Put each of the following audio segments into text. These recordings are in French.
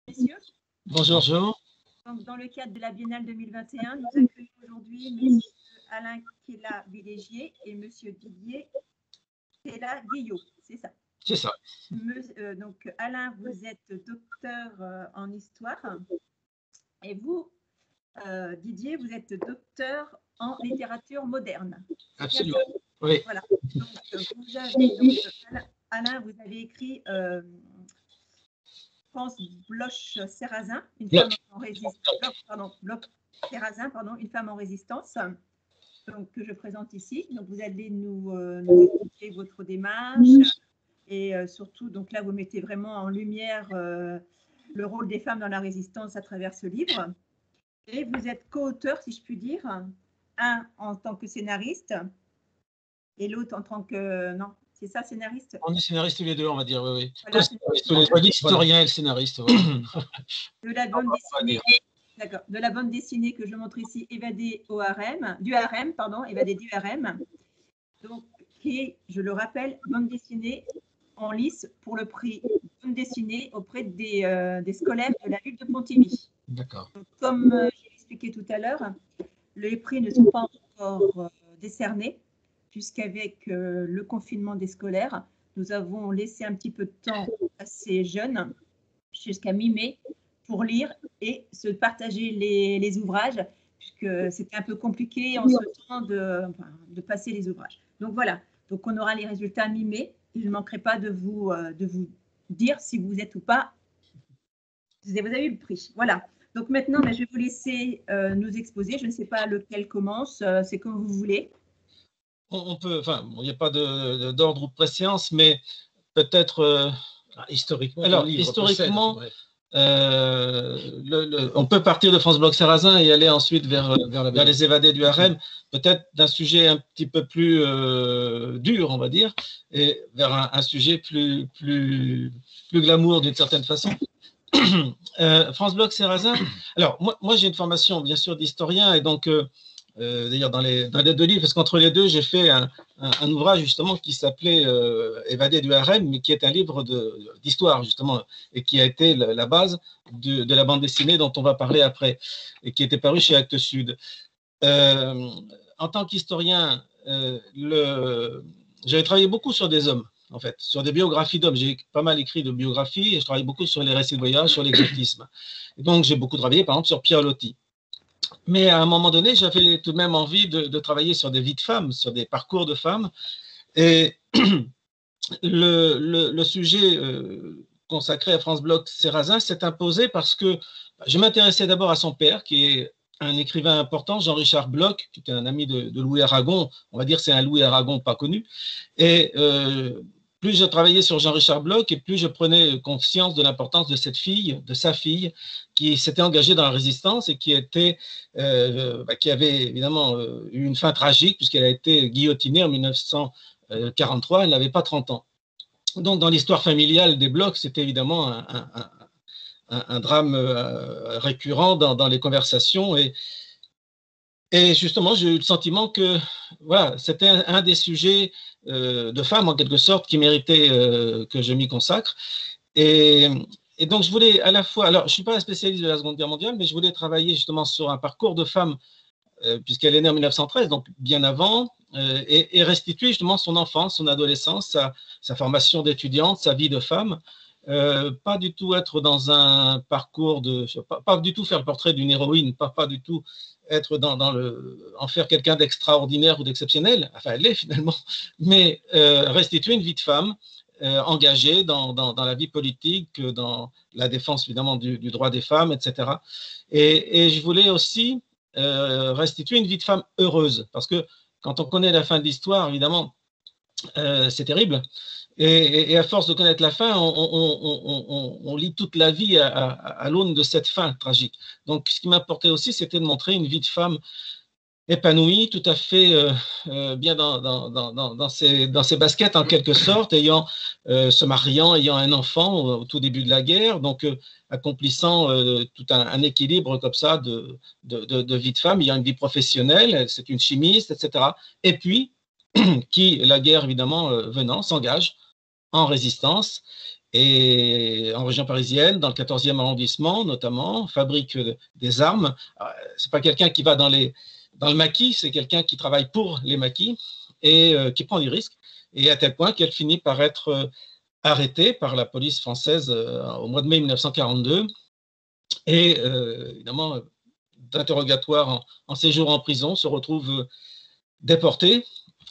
Messieurs. Bonjour. Bonjour. Donc, dans le cadre de la Biennale 2021, nous accueillons aujourd'hui M. Alain Kella-Villégier et M. Didier Kella-Guillot, c'est ça? C'est ça. Donc, Alain, vous êtes docteur en histoire et vous, Didier, vous êtes docteur en littérature moderne. Absolument. Oui. Voilà. Donc, vous avez, Alain, vous avez écrit France Bloch-Serrazin, une femme en résistance. Serrazin, pardon, une femme en résistance. Donc, que je présente ici. Donc, vous allez nous expliquer votre démarche et surtout, donc là, vous mettez vraiment en lumière le rôle des femmes dans la résistance à travers ce livre. Et vous êtes co-auteur, si je puis dire, un en tant que scénariste et l'autre en tant que… Non, c'est ça, scénariste? On est scénaristes tous les deux, on va dire, oui. Voilà, l'historien et le scénariste. Voilà. De la bande dessinée… D'accord. De la bande dessinée que je montre ici, Évadée au harem, du harem, pardon, Évadée du harem. Donc, qui est, je le rappelle, bande dessinée en lice pour le prix bande dessinée auprès des scolaires de la ville de Pontivy. D'accord. Comme j'ai expliqué tout à l'heure, les prix ne sont pas encore décernés, puisqu'avec le confinement des scolaires, nous avons laissé un petit peu de temps à ces jeunes, jusqu'à mi-mai, pour lire et se partager les ouvrages, puisque c'était un peu compliqué en ce temps de passer les ouvrages. Donc voilà, donc on aura les résultats mi-mai. Je ne manquerai pas de vous dire si vous êtes ou pas, vous avez eu le prix. Voilà. Donc maintenant, je vais vous laisser nous exposer. Je ne sais pas lequel commence, c'est comme vous voulez. On peut, enfin, il n'y a pas d'ordre ou de préséance, mais peut-être historiquement. Alors, historiquement, on peut partir de France Bloch-Serrazin et aller ensuite vers les évadés du harem, peut-être d'un sujet un petit peu plus dur, on va dire, et vers un sujet plus glamour d'une certaine façon. France Bloch-Serrazin. Alors, moi j'ai une formation, bien sûr, d'historien, et donc, d'ailleurs, dans les deux livres, parce qu'entre les deux, j'ai fait un ouvrage, justement, qui s'appelait Évadé du harem, mais qui est un livre d'histoire, justement, et qui a été la base de la bande dessinée dont on va parler après, et qui était paru chez Actes Sud. En tant qu'historien, j'avais travaillé beaucoup sur des hommes, en fait, sur des biographies d'hommes. J'ai pas mal écrit de biographies et je travaille beaucoup sur les récits de voyage, sur l'exotisme. Et donc, j'ai beaucoup travaillé, par exemple, sur Pierre Loti. Mais à un moment donné, j'avais tout de même envie de travailler sur des vies de femmes, sur des parcours de femmes. Et le sujet consacré à France Bloch-Serrazin s'est imposé parce que je m'intéressais d'abord à son père, qui est un écrivain important, Jean-Richard Bloch, qui était un ami de Louis Aragon. On va dire c'est un Louis Aragon pas connu. Et plus je travaillais sur Jean-Richard Bloch et plus je prenais conscience de l'importance de cette fille, de sa fille, qui s'était engagée dans la résistance et qui avait évidemment eu une fin tragique puisqu'elle a été guillotinée en 1943, elle n'avait pas 30 ans. Donc dans l'histoire familiale des Bloch, c'était évidemment un drame récurrent dans les conversations et justement, j'ai eu le sentiment que voilà, c'était un des sujets de femmes, en quelque sorte, qui méritait que je m'y consacre. Et donc, je voulais à la fois… Alors, je ne suis pas un spécialiste de la Seconde Guerre mondiale, mais je voulais travailler justement sur un parcours de femme, puisqu'elle est née en 1913, donc bien avant, et restituer justement son enfance, son adolescence, sa formation d'étudiante, sa vie de femme. Pas du tout être dans un parcours pas du tout faire le portrait d'une héroïne, pas du tout être en faire quelqu'un d'extraordinaire ou d'exceptionnel, enfin elle l'est finalement, mais restituer une vie de femme engagée dans la vie politique, dans la défense évidemment du droit des femmes, etc. Et je voulais aussi restituer une vie de femme heureuse, parce que quand on connaît la fin de l'histoire, évidemment, c'est terrible. Et à force de connaître la fin, on lit toute la vie à l'aune de cette fin tragique. Donc, ce qui m'importait aussi, c'était de montrer une vie de femme épanouie, tout à fait bien dans ses baskets, en quelque sorte, se mariant, ayant un enfant au tout début de la guerre, donc accomplissant tout un équilibre comme ça de vie de femme, ayant une vie professionnelle, c'est une chimiste, etc. Et puis, qui, la guerre évidemment venant, s'engage en résistance et en région parisienne, dans le 14e arrondissement notamment, fabrique des armes. Ce n'est pas quelqu'un qui va dans le maquis, c'est quelqu'un qui travaille pour les maquis et qui prend des risques, et à tel point qu'elle finit par être arrêtée par la police française au mois de mai 1942, et évidemment, d'interrogatoire en séjour en prison, se retrouve déportée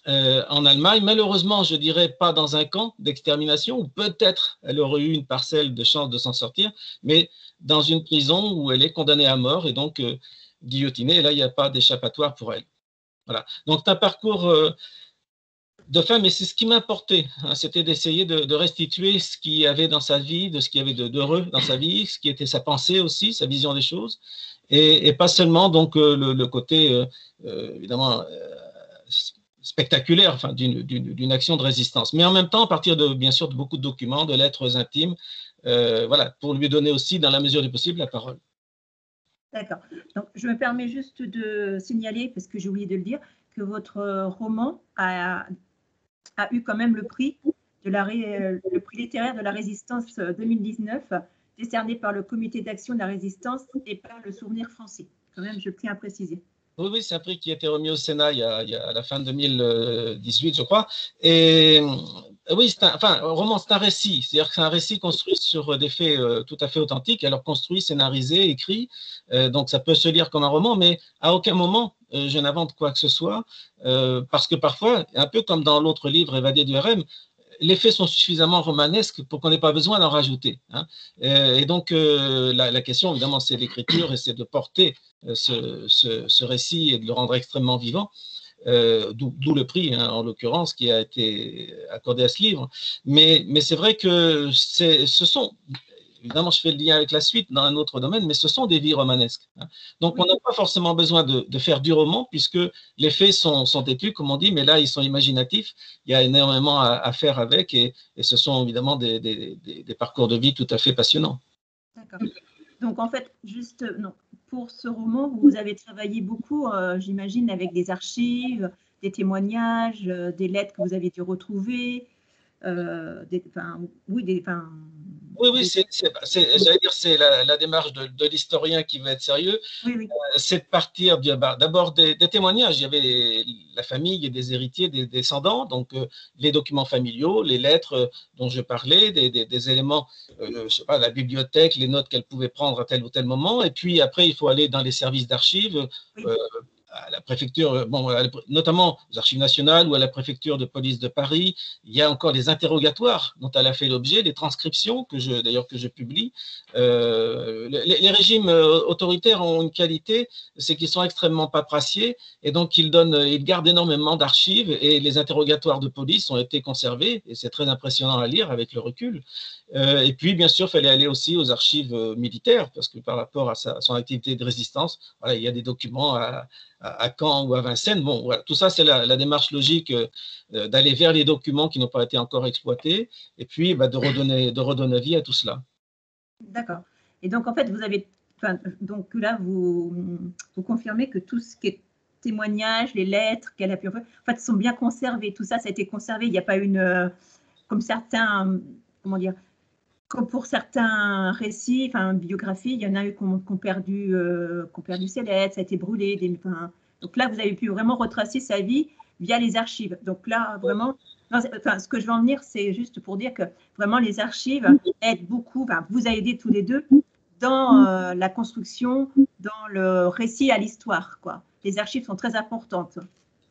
en Allemagne. Malheureusement, je dirais pas dans un camp d'extermination, où peut-être elle aurait eu une parcelle de chance de s'en sortir, mais dans une prison où elle est condamnée à mort et donc guillotinée. Et là, il n'y a pas d'échappatoire pour elle. Voilà. Donc, c'est un parcours de femme, et c'est ce qui m'importait, hein, c'était d'essayer de restituer ce qu'il y avait dans sa vie, de ce qu'il y avait d'heureux dans sa vie, ce qui était sa pensée aussi, sa vision des choses, et pas seulement donc le côté évidemment spectaculaire, enfin, d'une action de résistance. Mais en même temps, à partir de, bien sûr, de beaucoup de documents, de lettres intimes, voilà, pour lui donner aussi, dans la mesure du possible, la parole. D'accord. Donc, je me permets juste de signaler, parce que j'ai oublié de le dire, que votre roman a eu quand même le prix littéraire de la Résistance 2019, décerné par le Comité d'action de la Résistance et par le Souvenir français. Quand même, je tiens à préciser. Oui, oui, c'est un prix qui a été remis au Sénat il y a à la fin de 2018, je crois. Et oui, un roman, c'est un récit. C'est-à-dire que c'est un récit construit sur des faits tout à fait authentiques, alors construit, scénarisé, écrit. Donc, ça peut se lire comme un roman, mais à aucun moment, je n'invente quoi que ce soit. Parce que parfois, un peu comme dans l'autre livre, Évadé du RM, les faits sont suffisamment romanesques pour qu'on n'ait pas besoin d'en rajouter, hein. Et donc, la question, évidemment, c'est l'écriture, et c'est de porter ce récit et de le rendre extrêmement vivant, d'où le prix, hein, en l'occurrence, qui a été accordé à ce livre. Mais c'est vrai que ce sont, évidemment, je fais le lien avec la suite dans un autre domaine, mais ce sont des vies romanesques, hein. Donc, on n'a pas forcément besoin de faire du roman, puisque les faits sont têtus, comme on dit, mais là, ils sont imaginatifs. Il y a énormément à faire avec, et ce sont évidemment des parcours de vie tout à fait passionnants. D'accord. Donc, en fait, juste non, pour ce roman, vous avez travaillé beaucoup, j'imagine, avec des archives, des témoignages, des lettres que vous avez dû retrouver. Oui, j'allais dire, c'est la démarche de l'historien qui va être sérieux. Oui, oui. C'est de partir d'abord des témoignages. Il y avait la famille et des héritiers, des descendants, donc les documents familiaux, les lettres dont je parlais, des éléments, je sais pas, la bibliothèque, les notes qu'elle pouvait prendre à tel ou tel moment. Et puis après, il faut aller dans les services d'archives. Oui. À la préfecture, notamment aux Archives nationales ou à la préfecture de police de Paris. Il y a encore des interrogatoires dont elle a fait l'objet, des transcriptions que je publie. Les régimes autoritaires ont une qualité, c'est qu'ils sont extrêmement paperassiers, et donc ils gardent énormément d'archives, et les interrogatoires de police ont été conservés, et c'est très impressionnant à lire avec le recul. Et puis, bien sûr, il fallait aller aussi aux archives militaires, parce que par rapport à son activité de résistance, voilà, il y a des documents à Caen ou à Vincennes. Bon, voilà, tout ça, c'est la démarche logique d'aller vers les documents qui n'ont pas été encore exploités, et puis de redonner vie à tout cela. D'accord. Et donc, en fait, donc là, vous confirmez que tout ce qui est témoignages, les lettres qu'elle a pu en fait, sont bien conservés. Tout ça, ça a été conservé. Il n'y a pas une, comme certains, comment dire, comme pour certains récits, enfin biographies, il y en a eu qui ont perdu ses lettres, ça a été brûlé. Donc là, vous avez pu vraiment retracer sa vie via les archives. Donc là, vraiment, ce que je veux en venir, c'est juste pour dire que vraiment les archives aident beaucoup, vous a aidé tous les deux dans la construction, dans le récit à l'histoire, quoi. Les archives sont très importantes.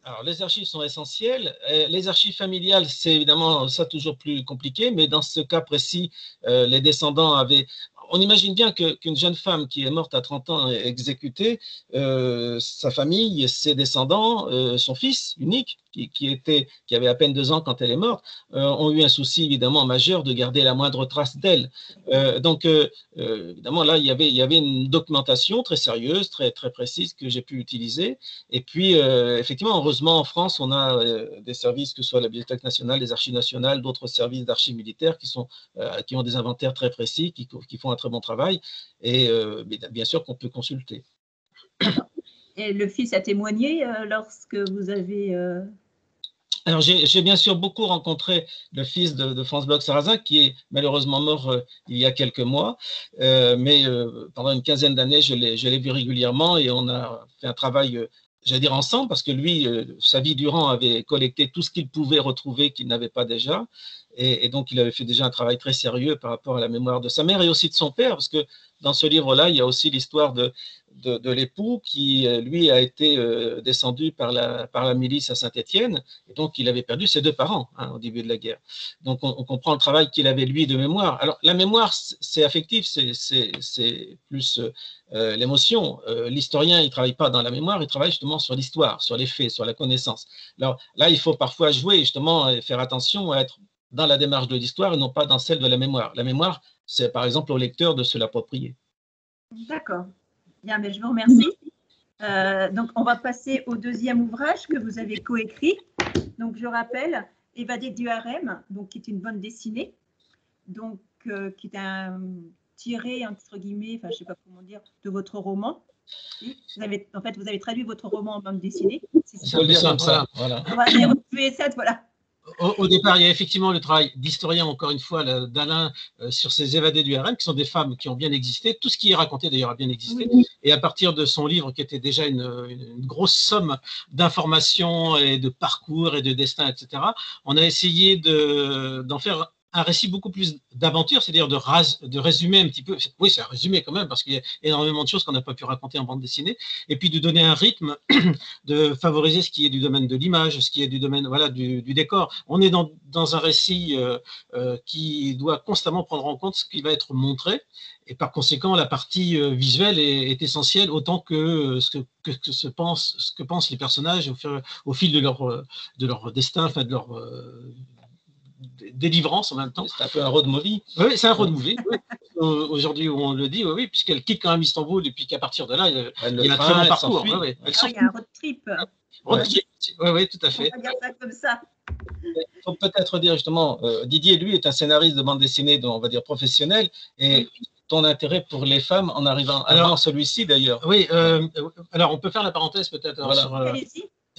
Alors, les archives sont essentielles. Les archives familiales, c'est évidemment ça toujours plus compliqué, mais dans ce cas précis, les descendants avaient... On imagine bien qu'une jeune femme qui est morte à 30 ans est exécutée, sa famille, ses descendants, son fils unique, qui avait à peine 2 ans quand elle est morte, ont eu un souci évidemment majeur de garder la moindre trace d'elle. Donc, évidemment, là, il y avait une documentation très sérieuse, très, très précise que j'ai pu utiliser. Et puis, effectivement, heureusement, en France, on a des services, que ce soit la Bibliothèque nationale, les Archives nationales, d'autres services d'archives militaires qui ont des inventaires très précis, qui font un très bon travail, et bien sûr qu'on peut consulter. Et le fils a témoigné lorsque vous avez… Alors, j'ai bien sûr beaucoup rencontré le fils de Franz Bloch-Sarrazin, qui est malheureusement mort il y a quelques mois, mais pendant une quinzaine d'années, je l'ai vu régulièrement et on a fait un travail, j'allais dire ensemble, parce que lui, sa vie durant, avait collecté tout ce qu'il pouvait retrouver qu'il n'avait pas déjà, et donc il avait fait déjà un travail très sérieux par rapport à la mémoire de sa mère et aussi de son père, parce que dans ce livre-là, il y a aussi l'histoire de l'époux qui, lui, a été descendu par la milice à Saint-Étienne, et donc il avait perdu ses deux parents au début de la guerre. Donc on comprend le travail qu'il avait, lui, de mémoire. Alors la mémoire, c'est affectif, c'est plus l'émotion. L'historien, il ne travaille pas dans la mémoire, il travaille justement sur l'histoire, sur les faits, sur la connaissance. Alors là, il faut parfois jouer, justement, et faire attention à être dans la démarche de l'histoire et non pas dans celle de la mémoire. La mémoire, c'est par exemple au lecteur de se l'approprier. D'accord. Bien, mais je vous remercie. Donc, on va passer au deuxième ouvrage que vous avez coécrit. Donc, je rappelle, Évadé du harem, donc qui est une bande dessinée, donc qui est un tiré entre guillemets, enfin, je sais pas comment dire, de votre roman. En fait, vous avez traduit votre roman en bande dessinée. Il faut le dire comme ça. Voilà. On va dire V7, voilà. Au départ, il y a effectivement le travail d'historien, encore une fois, d'Alain sur ces évadés du harem, qui sont des femmes qui ont bien existé. Tout ce qui est raconté, d'ailleurs, a bien existé. Oui. Et à partir de son livre, qui était déjà une grosse somme d'informations et de parcours et de destin, etc., on a essayé d'en faire un récit beaucoup plus d'aventure, c'est-à-dire de résumer un petit peu, oui, c'est un résumé quand même, parce qu'il y a énormément de choses qu'on n'a pas pu raconter en bande dessinée, et puis de donner un rythme, de favoriser ce qui est du domaine de l'image, ce qui est du domaine voilà, du décor. On est dans un récit qui doit constamment prendre en compte ce qui va être montré, et par conséquent, la partie visuelle est essentielle autant que ce que pensent les personnages au fil de leur destin, enfin de leur délivrance en même temps. C'est un peu un road movie. Oui, c'est un road movie. Aujourd'hui, on le dit, oui, puisqu'elle quitte quand même Istanbul et puis qu'à partir de là, il y a un très long parcours. Il y a un road trip. Oui, tout à fait. On va dire ça comme ça. Il faut peut-être dire justement, Didier, lui, est un scénariste de bande dessinée, on va dire professionnel, et ton intérêt pour les femmes en arrivant avant celui-ci d'ailleurs. Oui, alors on peut faire la parenthèse peut-être voilà.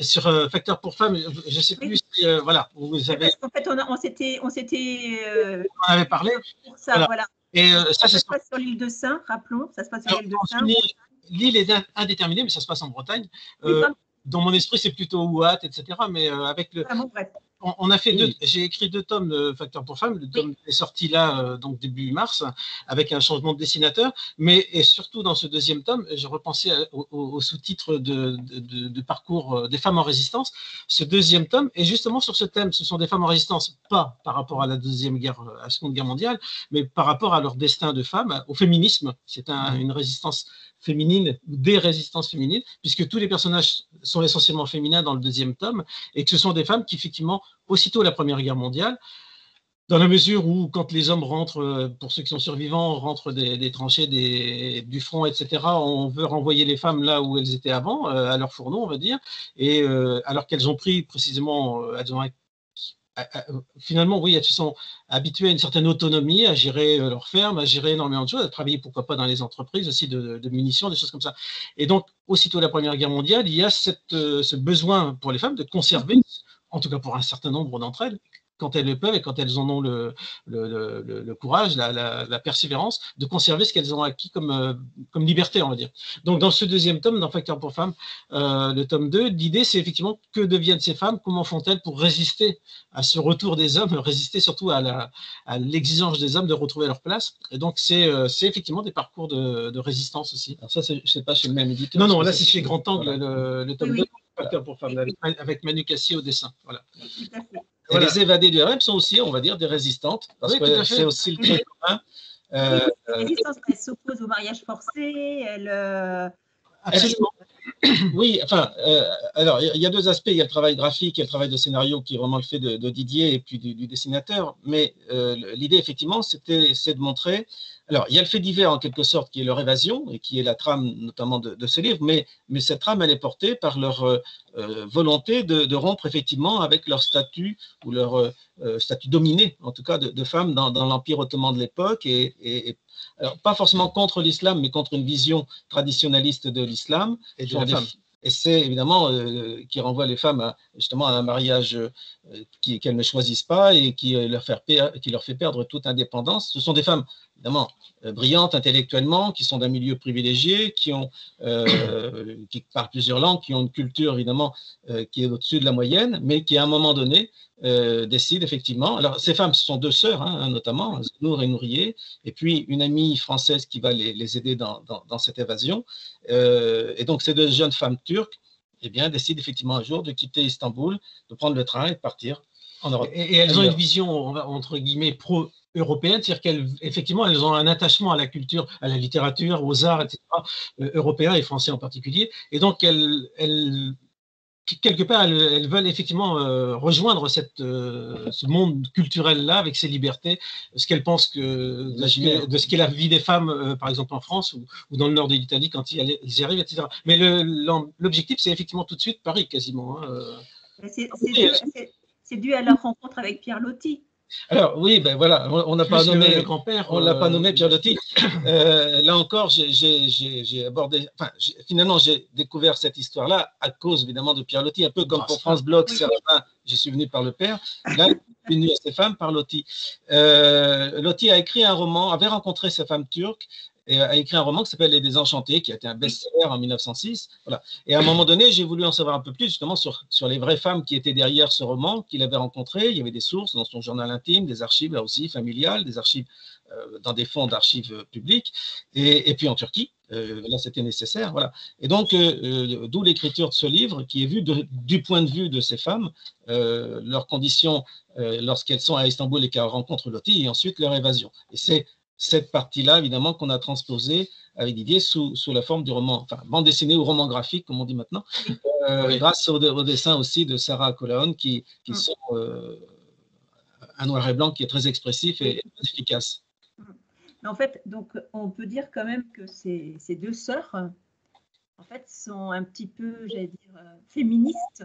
sur Facteur pour femmes, je ne sais plus si, voilà, vous avez… En fait, on avait parlé. Pour ça, voilà. Et ça se passe sur l'île de Sein, rappelons, ça se passe sur l'île de Sein. L'île est indéterminée, mais ça se passe en Bretagne. Dans mon esprit, c'est plutôt Ouat, etc. Mais avec le… On a fait j'ai écrit 2 tomes de Facteur pour femmes. Le tome est sorti là, donc début mars, avec un changement de dessinateur. Et surtout, dans ce deuxième tome, j'ai repensé au sous-titre de parcours des femmes en résistance. Ce deuxième tome est justement sur ce thème. Ce sont des femmes en résistance, pas par rapport à la Seconde Guerre mondiale, mais par rapport à leur destin de femmes, au féminisme. C'est une résistance féminine ou des résistances féminines, puisque tous les personnages sont essentiellement féminins dans le deuxième tome, et que ce sont des femmes qui, effectivement, aussitôt la Première Guerre mondiale, dans la mesure où, quand les hommes rentrent, pour ceux qui sont survivants, rentrent des tranchées, du front, etc., on veut renvoyer les femmes là où elles étaient avant, à leur fourneau, on va dire, et alors qu'elles ont pris précisément, elles ont finalement, oui, elles se sont habituées à une certaine autonomie, à gérer leur ferme, à gérer énormément de choses, à travailler, pourquoi pas, dans les entreprises aussi de munitions, des choses comme ça. Et donc, aussitôt la Première Guerre mondiale, il y a ce besoin pour les femmes de conserver, en tout cas pour un certain nombre d'entre elles, quand elles le peuvent et quand elles en ont le courage, la persévérance, de conserver ce qu'elles ont acquis comme liberté, on va dire. Donc, dans ce deuxième tome, dans Facteur pour femmes, le tome 2, l'idée, c'est effectivement que deviennent ces femmes, comment font-elles pour résister à ce retour des hommes, résister surtout à l'exigence des hommes de retrouver leur place. Et donc, c'est effectivement des parcours de résistance aussi. Alors ça, je ne sais pas chez le même éditeur. Non, là, c'est chez Grand Angle, le tome 2, Facteur pour femmes, avec Manu Cassier au dessin. Voilà. Et voilà. Les évadés du harem sont aussi, on va dire, des résistantes, parce que c'est aussi le trait commun. Les résistances, elles s'opposent au mariage forcé, Absolument. Oui, enfin, alors, il y a 2 aspects. Il y a le travail graphique et le travail de scénario qui est vraiment le fait de Didier et puis du dessinateur. Mais l'idée, effectivement, c'est de montrer… Alors, il y a le fait divers, en quelque sorte, qui est leur évasion et qui est la trame, notamment, de ce livre. Mais cette trame, elle est portée par leur volonté de rompre, effectivement, avec leur statut ou leur statut dominé, en tout cas, de femmes dans l'Empire ottoman de l'époque. Alors, pas forcément contre l'islam, mais contre une vision traditionnaliste de l'islam. Et de la femme. Et c'est évidemment qui renvoie les femmes justement à un mariage qu'elles ne choisissent pas et qui leur fait perdre toute indépendance. Ce sont des femmes, évidemment, brillantes intellectuellement, qui sont d'un milieu privilégié, qui parlent plusieurs langues, qui ont une culture, évidemment, qui est au-dessus de la moyenne, mais qui, à un moment donné, décident effectivement. Alors, ces femmes, ce sont deux sœurs, hein, notamment, Nour et Nourié, et puis une amie française qui va les aider dans cette évasion. Et donc, ces deux jeunes femmes turques eh bien, décident effectivement un jour de quitter Istanbul, de prendre le train et de partir en Europe. Et elles ont une vision, entre guillemets, pro-européenne, c'est-à-dire qu'effectivement, elles ont un attachement à la culture, à la littérature, aux arts, etc., européens et français en particulier. Et donc, quelque part, elles veulent effectivement rejoindre ce monde culturel-là avec ses libertés, ce qu'elles pensent de ce qu'est la vie des femmes, par exemple en France ou dans le nord de l'Italie quand ils y arrivent, etc. Mais l'objectif, c'est effectivement tout de suite Paris, quasiment. Hein. C'est dû à leur rencontre avec Pierre Loti. Alors oui, ben voilà, on n'a pas nommé le grand-père. On l'a pas nommé Pierre Loti. Là encore, j'ai abordé. Enfin, finalement, j'ai découvert cette histoire-là à cause évidemment de Pierre Loti, un peu comme pour France Bloch, j'y suis venu par le père. Là, je suis venu à ces femmes par Loti. Loti a écrit un roman, avait rencontré ces femmes turques. Et a écrit un roman qui s'appelle Les Désenchantés, qui a été un best-seller en 1906. Voilà. Et à un moment donné, j'ai voulu en savoir un peu plus justement sur les vraies femmes qui étaient derrière ce roman qu'il avait rencontré. Il y avait des sources dans son journal intime, des archives là aussi familiales, des archives dans des fonds d'archives publiques, et puis en Turquie. Là, c'était nécessaire. Voilà. Et donc, d'où l'écriture de ce livre qui est vu du point de vue de ces femmes, leurs conditions lorsqu'elles sont à Istanbul et qu'elles rencontrent Loti, et ensuite leur évasion. Et c'est cette partie-là, évidemment, qu'on a transposée avec Didier sous la forme du roman, enfin, bande dessinée ou roman graphique, comme on dit maintenant, grâce au dessin aussi de Sarah Colaon, qui sont un noir et blanc qui est très expressif et efficace. En fait, donc, on peut dire quand même que ces deux sœurs, en fait, sont un petit peu, j'allais dire, féministes,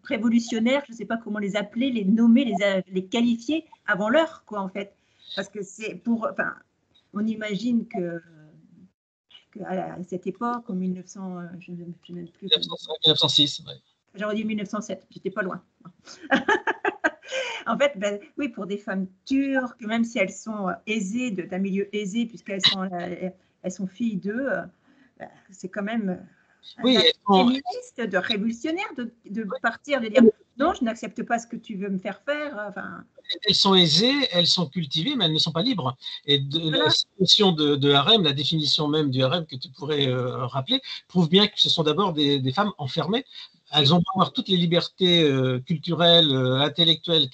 révolutionnaires, je ne sais pas comment les appeler, les nommer, les qualifier avant l'heure, quoi, en fait. Parce que c'est enfin, on imagine qu'à cette époque, en 1900, je ne sais même plus. 1906, ouais. J'aurais dit 1907, j'étais pas loin. En fait, ben, oui, pour des femmes turques, même si elles sont aisées, d'un milieu aisé, puisqu'elles sont filles d'eux, c'est quand même féministe, de révolutionnaire, de partir, de dire non, je n'accepte pas ce que tu veux me faire faire. Enfin, elles sont aisées, elles sont cultivées, mais elles ne sont pas libres. Et la définition de harem, la définition même du harem que tu pourrais rappeler, prouve bien que ce sont d'abord des femmes enfermées. Elles ont beau avoir toutes les libertés culturelles, intellectuelles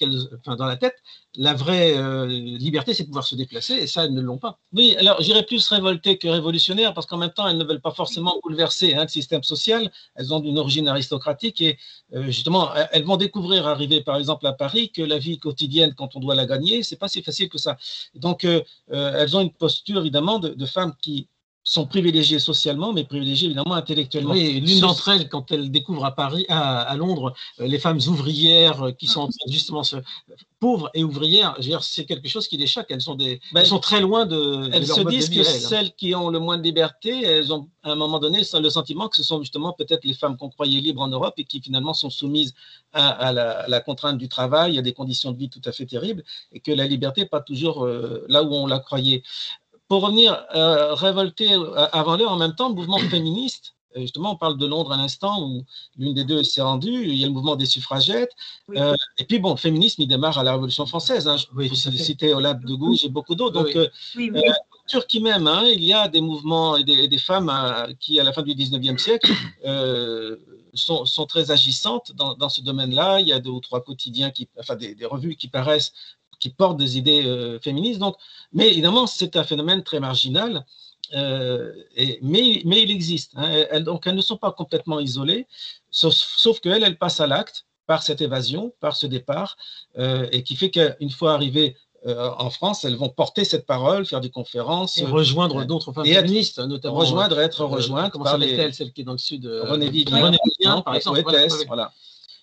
dans la tête. La vraie liberté, c'est de pouvoir se déplacer, et ça, elles ne l'ont pas. Oui, alors j'irais plus révoltées que révolutionnaires, parce qu'en même temps, elles ne veulent pas forcément bouleverser le système social. Elles ont une origine aristocratique et justement, elles vont découvrir, arriver par exemple à Paris, que la vie quotidienne, quand on doit la gagner, c'est pas si facile que ça. Donc, elles ont une posture évidemment de femmes qui sont privilégiées socialement, mais privilégiées évidemment intellectuellement. Oui, l'une d'entre elles, quand elle découvre à Londres, les femmes ouvrières qui sont justement pauvres et ouvrières, c'est quelque chose qui les choque. Elles sont très loin de elles se disent que celles qui ont le moins de liberté, elles ont à un moment donné le sentiment que ce sont justement peut-être les femmes qu'on croyait libres en Europe et qui finalement sont soumises à la contrainte du travail, à des conditions de vie tout à fait terribles, et que la liberté n'est pas toujours là où on la croyait. Pour revenir révolté avant l'heure, en même temps, le mouvement féministe, justement, on parle de Londres à l'instant où l'une des deux s'est rendue, il y a le mouvement des suffragettes, oui. Et puis bon, le féminisme, il démarre à la Révolution française, hein, je peux citer Olympe de Gouges et beaucoup d'autres, donc en Turquie même, hein, il y a des mouvements et des femmes qui, à la fin du 19e siècle, sont très agissantes dans ce domaine-là. Il y a 2 ou 3 quotidiens, des revues qui paraissent, qui portent des idées féministes. Donc, mais évidemment, c'est un phénomène très marginal, mais il existe. Hein, donc, elles ne sont pas complètement isolées, sauf qu'elles passent à l'acte par cette évasion, par ce départ, et qui fait qu'une fois arrivées en France, elles vont porter cette parole, faire des conférences. Et rejoindre d'autres femmes féministes, notamment. Être rejointes par celle qui est dans le sud. René Vivien, par exemple, poétesse, voilà.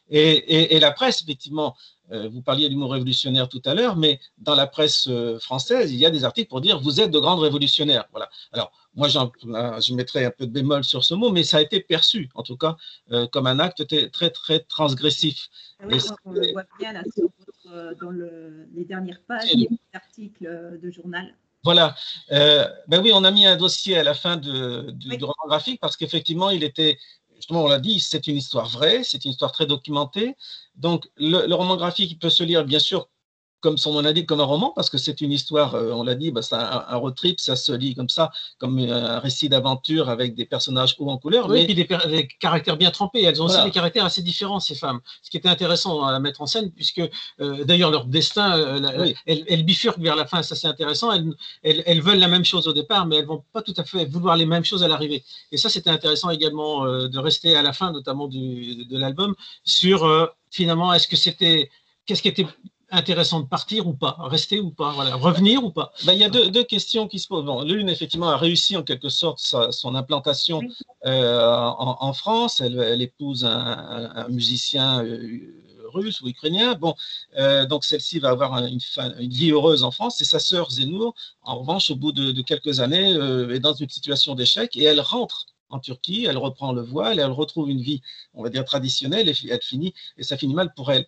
Et la presse, effectivement, vous parliez d'humour révolutionnaire tout à l'heure, mais dans la presse française, il y a des articles pour dire vous êtes de grands révolutionnaires. Voilà. Alors, moi, je mettrais un peu de bémol sur ce mot, mais ça a été perçu, en tout cas, comme un acte très, très transgressif. Oui, on le voit bien là, dans les dernières pages des articles de journal. Voilà. Ben oui, on a mis un dossier à la fin du roman graphique parce qu'effectivement, il était, justement, on l'a dit, c'est une histoire vraie, c'est une histoire très documentée. Donc, le roman graphique, il peut se lire, bien sûr, comme son nom l'indique, comme un roman, parce que c'est une histoire, on l'a dit, c'est un road trip, ça se lit comme ça, comme un récit d'aventure avec des personnages hauts en couleur. Oui, mais... et puis des caractères bien trempés. Elles ont aussi des caractères assez différents, ces femmes. Ce qui était intéressant à mettre en scène, puisque d'ailleurs leur destin, elles bifurquent vers la fin, ça c'est intéressant. Elles veulent la même chose au départ, mais elles ne vont pas tout à fait vouloir les mêmes choses à l'arrivée. Et ça, c'était intéressant également de rester à la fin, notamment de l'album, sur finalement, qu'est-ce qui était intéressant de partir ou pas, rester ou pas, voilà, revenir ou pas. Ben, il y a deux questions qui se posent. Bon, l'une, effectivement, a réussi en quelque sorte son implantation en France. Elle épouse un musicien russe ou ukrainien. Bon, donc celle-ci va avoir une vie heureuse en France. Et sa sœur Zénour, en revanche, au bout de quelques années, est dans une situation d'échec et elle rentre en Turquie, elle reprend le voile, elle retrouve une vie, on va dire, traditionnelle, et ça finit mal pour elle.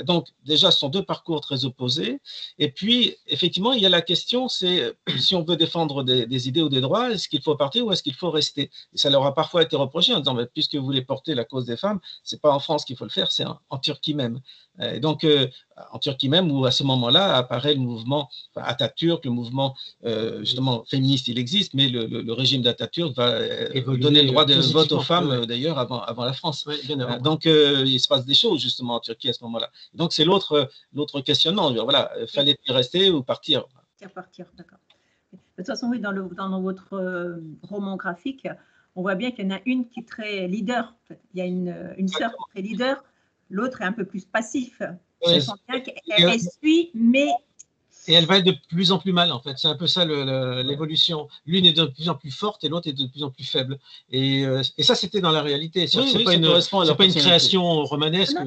Donc, déjà, ce sont deux parcours très opposés. Et puis, effectivement, il y a la question, c'est si on veut défendre des idées ou des droits, est-ce qu'il faut partir ou est-ce qu'il faut rester? Et ça leur a parfois été reproché en disant, mais puisque vous voulez porter la cause des femmes, c'est pas en France qu'il faut le faire, c'est en Turquie même. Et donc, en Turquie même, où à ce moment-là apparaît le mouvement Atatürk, le mouvement justement féministe, il existe, mais le régime d'Atatürk va donner le droit de vote aux femmes, d'ailleurs, avant la France. Oui, donc, il se passe des choses, justement, en Turquie à ce moment-là. Donc, c'est l'autre questionnement. Voilà, fallait-il rester ou partir? Partir, d'accord. De toute façon, oui, dans votre roman graphique, on voit bien qu'il y en a une qui est très leader. En fait. Il y a une sœur qui est très leader, l'autre est un peu plus passif. Je sens bien qu'elle suit, mais... Et elle va être de plus en plus mal, en fait. C'est un peu ça l'évolution. L'une est de plus en plus forte et l'autre est de plus en plus faible. Et ça, c'était dans la réalité. C'est pas une création romanesque,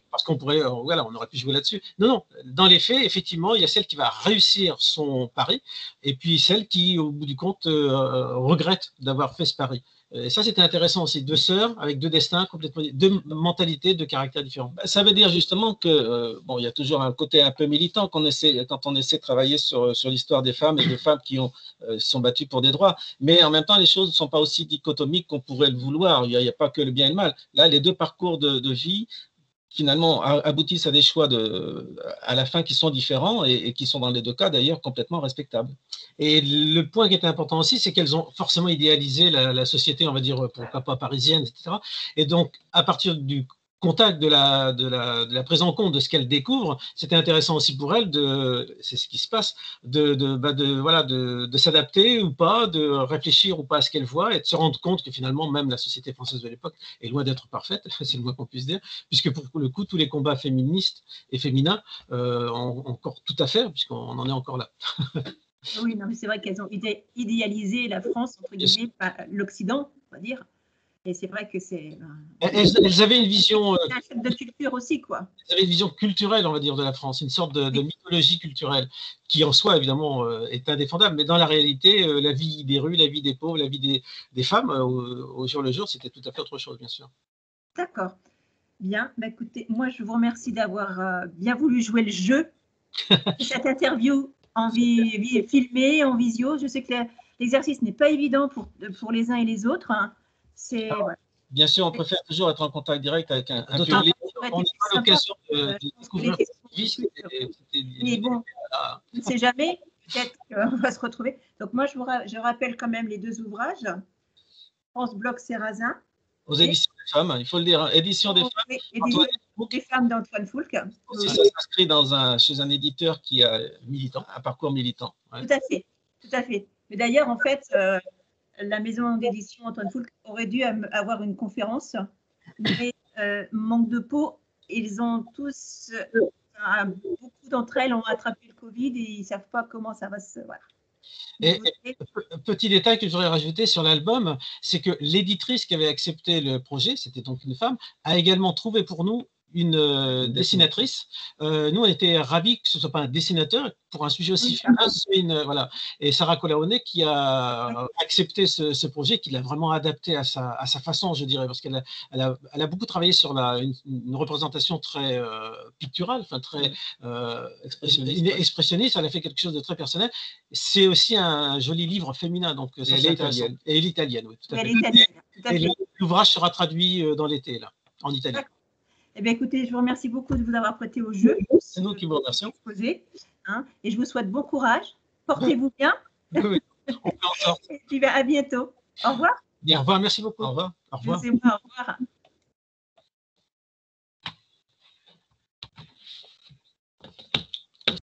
parce qu'on pourrait, voilà, on aurait pu jouer là-dessus. Non, non. Dans les faits, effectivement, il y a celle qui va réussir son pari, et puis celle qui, au bout du compte, regrette d'avoir fait ce pari. Et ça, c'était intéressant aussi. Deux sœurs avec deux destins complètement, deux mentalités, deux caractères différents. Ça veut dire justement que bon, il y a toujours un côté un peu militant quand on essaie de travailler sur l'histoire des femmes et des femmes qui sont battues pour des droits. Mais en même temps, les choses ne sont pas aussi dichotomiques qu'on pourrait le vouloir. Il n'y a pas que le bien et le mal. Là, les deux parcours de vie finalement aboutissent à des choix à la fin qui sont différents et qui sont dans les deux cas d'ailleurs complètement respectables. Et le point qui était important aussi, c'est qu'elles ont forcément idéalisé la société, on va dire, pourquoi pas parisienne, etc. Et donc, à partir du contact de la prise en compte de ce qu'elle découvre, c'était intéressant aussi pour elle, c'est ce qui se passe, de s'adapter ou pas, de réfléchir ou pas à ce qu'elle voit et de se rendre compte que finalement, même la société française de l'époque est loin d'être parfaite, c'est le moins qu'on puisse dire, puisque pour le coup, tous les combats féministes et féminins ont encore tout à faire, puisqu'on en est encore là. Oui, non, mais c'est vrai qu'elles ont idéalisé la France, entre guillemets, l'Occident, on va dire. Et c'est vrai que c'est... Elles avaient une vision... C'est un chef de culture aussi, quoi. Elles avaient une vision culturelle, on va dire, de la France, une sorte de mythologie culturelle, qui en soi, évidemment, est indéfendable. Mais dans la réalité, la vie des rues, la vie des pauvres, la vie des femmes, au jour le jour, c'était tout à fait autre chose, bien sûr. D'accord. Bien. Bah, écoutez, moi, je vous remercie d'avoir bien voulu jouer le jeu. Cette interview en filmée, en visio. Je sais que l'exercice n'est pas évident pour les uns et les autres. Hein. Voilà. Bien sûr, on préfère toujours être en contact direct avec un public. On n'a pas l'occasion de découvrir mais bon, on ne sait jamais. Peut-être qu'on va se retrouver. Donc moi, je rappelle quand même les deux ouvrages. France Bloch Sarrazin. Aux éditions des femmes, il faut le dire. Édition des femmes. Des femmes d'Antoine Foulque. Aussi, ça s'inscrit chez un éditeur qui a un parcours militant. Ouais. Tout à fait, tout à fait. Mais d'ailleurs, en fait, la maison d'édition Antoine Foulque aurait dû avoir une conférence, mais manque de peau, ils ont tous, beaucoup d'entre elles ont attrapé le Covid et ils ne savent pas comment ça va se... Voilà. Et petit détail que j'aurais rajouté sur l'album, c'est que l'éditrice qui avait accepté le projet, c'était donc une femme, a également trouvé pour nous une dessinatrice. Nous, on était ravis que ce ne soit pas un dessinateur pour un sujet aussi féminin. Voilà. Et Sarah Colleone qui a accepté ce projet, qui l'a vraiment adapté à sa façon, je dirais, parce qu'elle a beaucoup travaillé sur une représentation très picturale, enfin très expressionniste. Elle a fait quelque chose de très personnel. C'est aussi un joli livre féminin, donc ça, c'est intéressant. Et elle est italienne, oui, tout à fait. Et l'ouvrage sera traduit dans l'été, là, en italien. Eh bien, écoutez, je vous remercie beaucoup de vous avoir prêté au jeu. C'est nous qui vous remercions. Et je vous souhaite bon courage. Portez-vous bien. Oui, on peut en sortir. Et puis, à bientôt. Au revoir. Bien, au revoir, merci beaucoup. Au revoir. Au revoir. Au revoir.